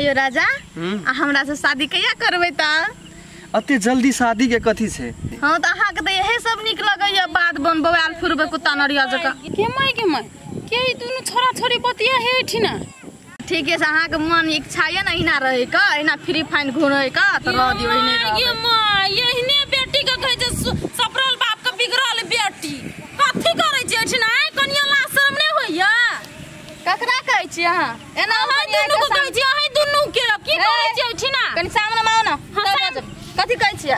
आयो राजा हमरा से शादी कहिया करबे त अते जल्दी शादी के कथी छे? हां त अहा के त यही सब निक लगैया बात बनबो आल फिरबे कुत्ता नरिया जका के माय के दुनु छोरा छोरी पतिया हेठी ना ठीक है अहा के मन इच्छा है ना इना रहे का इना फ्री फाइन घुरे का त रह दियो इने ये माय यहिने बेटी के कहे जे सपरल बाप के बिगड़ल बेटी कथि करे छै एठी ना कनिया ला शर्म नै होइया ककरा कहै छी अहा एना दुनु को कहै छी अही दुनु के की करे छै एठी ना कनि सामने माओ ना कथि कहै छी?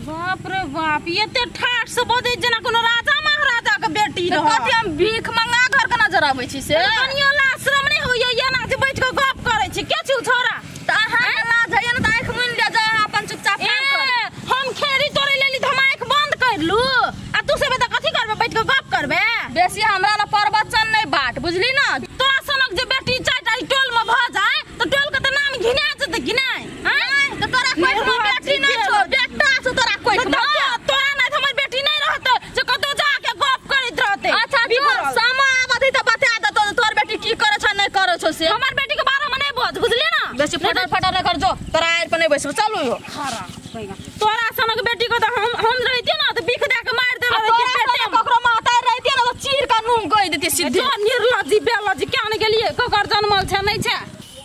बाप रे बाप ये ते ठाठ से बदे जना कोनो राजा महाराजा के बेटी रह कथि हम भीख मंगा घर के नजर आबै छी से कनिया ला शर्म नै होइया या ना जे बैठ के गप करे छी के छु छोरा त अहा ला जइया न त आंख मुन ले जा अपन चुपचाप काम कर हम खेरी तोरे लेली त हम आंख बंद कर लू आ तू सब त कथि करबे बैठ के गप करबे बेसी हमरा न प्रवचन नै बाट बुझली न तोरा सनक जे बेटी चाटा टोल में भ जाए त टोल के त नाम घिना जते घिनाय हैं त तोरा कोई बेटी नै छो बेटा छो तोरा कोई तोरा नै हमर बेटी नै रहत जे कतो जाके गप करैत रहते अच्छा सामा आबदी त बता द तोर बेटी की करे छ नै करे छ से हमर बेटी के बारे में नै बज बुझली ना बेसी फटर कर जो तोरा आएर पर नै बैसब चलू यो खरा तोरा सनक बेटी को त हम रहती ना त बिख दे के मार दे रहती पेटे ककरो माता रहती ना त चीर का नून गई देती सीधे जो निर्लज्जी बेलज्जी क्या ने गेलिए ककर जन्मल छ नै छ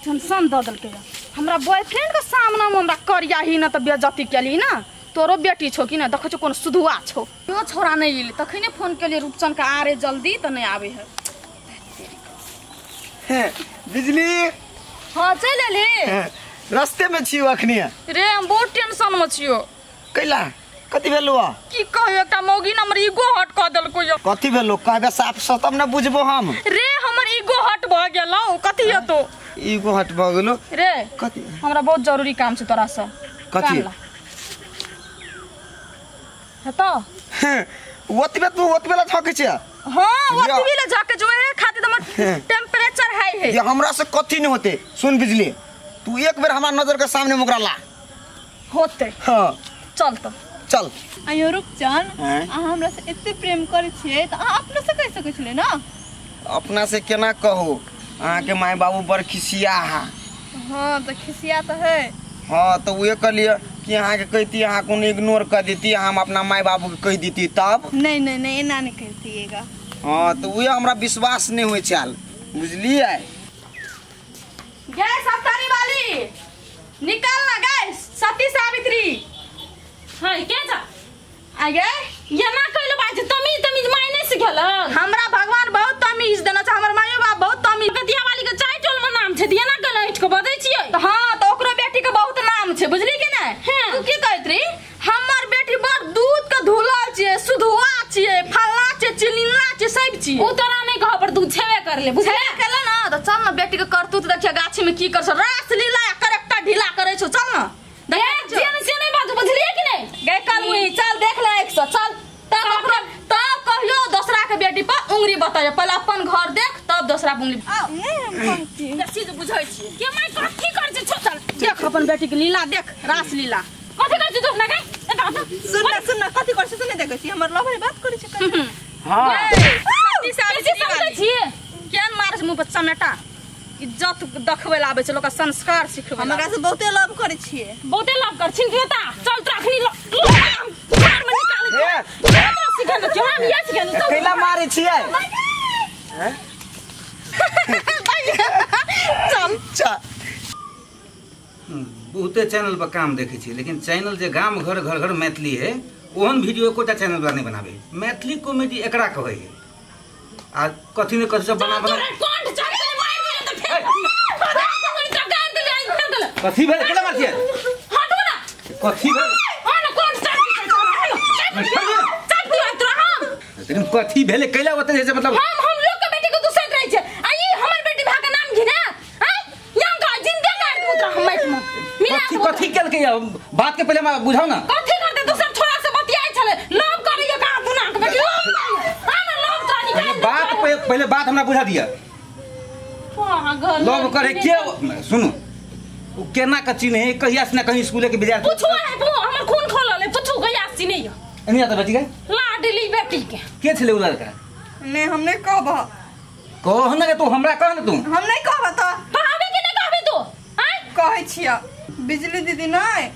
टेंशन द दल के हमरा बॉयफ्रेंड के सामने में हमरा करिया ही ना त बेइज्जती केली ना तोरो बेटी छो कि ना देखो कोन सुधुआ छो यो छोरा नै इली तखने फोन केलिए रूपचन का आरे जल्दी त नै आवे है बिजली हां चल ले रास्ते में छियो अखनी रे हम बहुत टेंशन में छियो कैला कथि भेलो की कहयो एकटा मौगी न हमर ईगो हट क देलको यो कथि भेलो कहबे साफ सतम न बुझबो हम रे हमर ईगो हट भ गेलौ कथि हेतो ईगो हट भ गेलो रे कथि हमरा बहुत जरूरी काम छ तोरा से कथि हेतो ओतबे तू ओतबेला थके छ हां ओतबेला जाके जो है खाते हमर टेंपरेचर हाई है ये हमरा से कथि न होते सुन बिजली तू एक बेर हमरा नजर के सामने मुकरा ला होते हां चल तो चल आयो रुकचन हमरा से एते प्रेम करे छिए त अपना से कह सकै छले ना अपना से केना कहू अहाँ के माय बाबू बड़ खिसिया है हां तो खिसिया तो है हां तो उहे कहलिए कि अहाँ के कहती अहाँ को इग्नोर कर देती हम अपना माय बाबू के कह देती तब नहीं एना नहीं कहतीएगा हां तो उहे हमरा विश्वास नहीं होय छल बुझलिए गैस अफ्तारी वाली निकल ना गैस सती सावित्री हां के जा आगे ये ना कहलो बाज तमीज मायने से गेल हमरा भगवान बहुत तमीज देना छ हमर मायो बाप बहुत तमीज कतिया वाली के चाय टोल में नाम छै दिया ना कहलो इठ को बदै छियै त हां त ओकरो बेटी के बहुत नाम छै बुझली कि नै तू की कहत री हमर बेटी बड़ दूध के धुला छै सुधुआ छै फल्ला छै चिलिन्ना छै सब छी ओ तोरा नै कह पर दूध छेबे कर ले बुझले केला ना त चल ना बेटी के करतूत देखिया गाछी में की कर छ रास लीला करेक्टा ढीला करे छ चल ना देख जे नै बात बुझलिए कि नै गे कल मुई चल देख ले 100 चल तब कहियो दूसरा के बेटी पर उंगली बताय पहले अपन घर देख तब दूसरा पे उंगली चीज बुझै छी के माय कथि कर छै चल देख अपन बेटी के लीला देख रास लीला कथि कर छै दोस्त ना के सुन कथि कर छै सुन देखै छी हमर लवर बात करै छै हां सती सावित्री छी केन मारस मुंह पर चमेटा इज्जत देखबै ला आबै छै लोक संस्कार सिखबै हमरा से बहुते लव करै छियै बहुते लव कर छिन केता चल त अखनी घर में निकाल दे सिखन त हम ये सिखन कैला मारे छियै हैं चल बहुते चैनल पर काम देखे छी लेकिन चैनल जे गाम घर घर घर मैथिली है ओहन वीडियो कोटा चैनल पर नहीं बनावे मैथिली कॉमेडी एकरा कहै है आ कथि ने कथि सब बना कंठ चढ़ के मार दे त फेर कथि भेल केला मार छियै हटो ना कथि भेल ना कंठ चढ़ के चल दिया तोरा हम लेकिन कथि भेल कैला होते जैसे मतलब हम लोग के बेटी को दूसरे रह छै आई हमर बेटी भाग के नाम घिना यहां का जिंदा काट पुत्र हम मैट में कथि कथि केल के बात के पहले बुझाओ ना कथि करते दूसरा छोरा से बतियाई छले लव करिए का दुना के बेटी हां लव तो निकाल बात पहले बात हमरा बुझा दिया लव करे के सुनो ओ केना का चिन्ह है कहिया से ना कहीं स्कूल के विद्यार्थी पूछो है वो हमर खून खोलले पूछो कहिया से नहीं नहीं आता बेटी के लाडली बेटी के छले उ लड़का ने हम नहीं कहब कह ना तू हमरा कह ना तू हम नहीं कहब तो कहबे कि नहीं कहबे तू हैं कहै छियै बिजली दीदी नहीं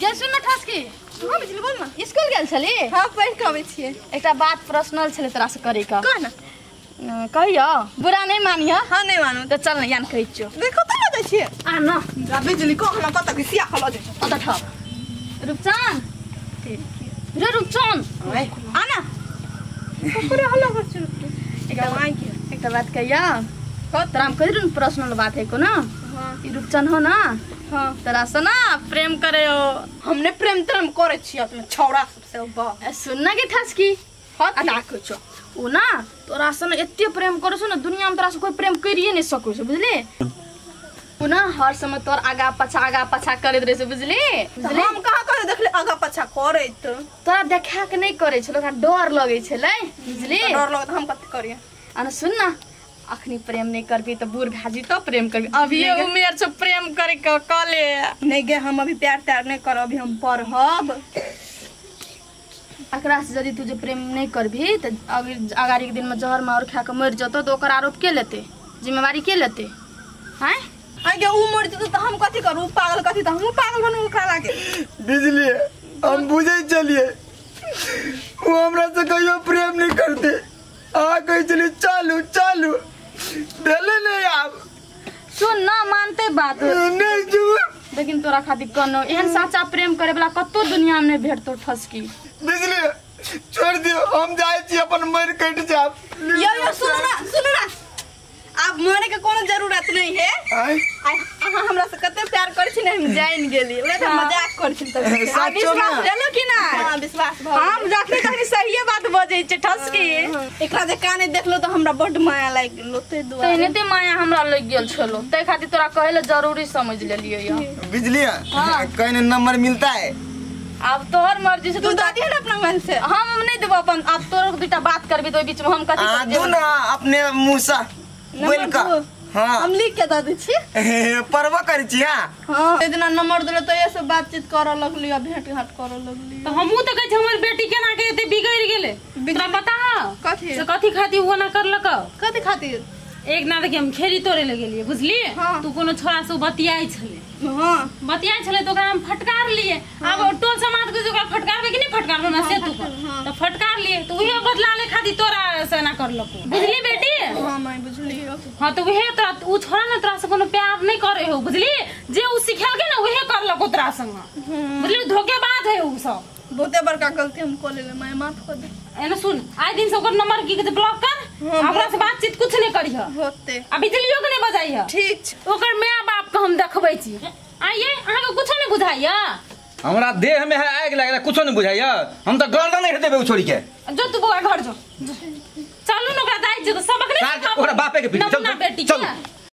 ये सुन ना ठसकी हां बिजली बोल ना स्कूल गेल छली हां पढ़ के आबै छियै एकटा बात पर्सनल छले तोरा से करे का कह ना कहियो बुरा नहीं मानियो हां नहीं मानू तो चल ना यान कहै छियो देखो त ना दै छियै आ न बिजली को हम कत के सिया खलो दे अत ठप रुपचान रे रुपचान आ ना पूरे हल्ला कर छु एकटा बात कहिया तोरा हम कहि रहू पर्सनल बात है को ना हां ई रुपचान हो ना हां तोरा से ना प्रेम करे हो हमने प्रेम करे छियै अपने छौड़ा सबसे बा सुन ना के ठसकी हां अटा कुछो उ ना तोरा से ना एते प्रेम करै छ ना दुनिया में तोरा से कोई प्रेम करिए नहीं सकै छ बुझली उ ना हर समय तोर आगा पाछा करैत रहै छ बुझली हम कहाँ करे देखले आगा पाछा करे त तोरा देखा के नहीं करे छ लोका डर लगै छलै बुझली डर लगत हम कत करिए अन सुन ना अखनी प्रेम नहीं करबी तो बूढ़ भाजी तो प्रेम करबी अभी उमेर छ प्रेम करे के कले नहीं गे हम अभी प्यार त्यार नहीं कर अभी हम पढ़ब एकरा से यदि तुझे प्रेम नहीं करबी तो अगाड़ी के दिन में जहर मार खा के मर जतो तो ओकर आरोप के लेते जिम्मेवारी के लेते हैं आगे उ मर जतो त हम कथि करू पागल कथि त हम पागल बनू का लागे बिजली हम बुझे चलिए वो हमरा से कहियो प्रेम नहीं करते आ कह चलिए चालू चालू देले नहीं आप सुन ना मानते बात नहीं जो लेकिन तोरा खातिर कनो एहन साचा प्रेम करे वाला कतो दुनिया में भेटतो ठसकी बिजली छोड़ दियो हम जाए छी अपन मर कट जाब यो सुनो ना आप मरे के कोनो जरूरत नहीं है अहाँ हमरा से कते प्यार करै छी ने हम जान गेली ओरे त मजाक करै छी त विश्वास देलो कि ना हां विश्वास भ हम जखनी तखनी सही बात बजै छै ठसकी एकरा जे काने देखलो त हमरा बड माया लाग गेलो ते दुआ तैने ते माया हमरा लग गेल छलो तै खातिर तोरा कहले जरूरी समझ लेलियो यो बिजली कहीं नंबर मिलता है अब तोहर मर्जी से तू दादी है ना अपना मन से हम नहीं देबो अपन अब तोर दुटा बात करबी तो बीच में हम कथि कर दो ना अपने मुंह से बोल का हां हम लिख के द दै छी परवा करै छी हां इतना नंबर देले तो ये सब बातचीत कर लगली अब भेंट घाट कर लगली तो हमहू तो कहै हमर बेटी केना के एते बिगड़ गेले तोरा पता है कथि से कथि खातिर वो ना करलक कथि खातिर एक ना देखि हम खेरी तोड़े ले गेलिए बुझली हाँ। तू कोनो छोरा से बतियाई छले हां बतियाई छले तो ओकरा हम फटकार लिए अब टोल समाज के जोकरा फटकारबे कि नहीं फटकारबे ना से तू तो फटकार लिए तो उहे बदला ले खातिर तोरा से ना करलक बुझली बेटी हां मैं बुझली हां तो उहे तोरा उ छोरा ना तोरा से कोनो प्यार नहीं करे हो बुझली जे उ सिखल के ना उहे करलक तोरा संग बुझली धोखेबाज है उ सब बहुते बड़का गलती हम कर लेले मैं माफ कर दे एने सुन आइ दिन से ओकर नंबर की के ब्लॉक कर हमरा से बातचीत कुछ नहीं करिह होते आ बिजलियो के नहीं बजाइह ठीक छै ओकर माय बाप के हम देखबै छी आइए अहाँ के कुछ नहीं बुझाइया हमरा देह में है आग लागला कुछो नहीं बुझाइया हम तो गर्दन नहीं देबे छोड़ी के जो तू बउआ घर जो चलू न ओकरा दाइ जे तो सबक नहीं ओकरा बापे के पीछे चल बेटी चल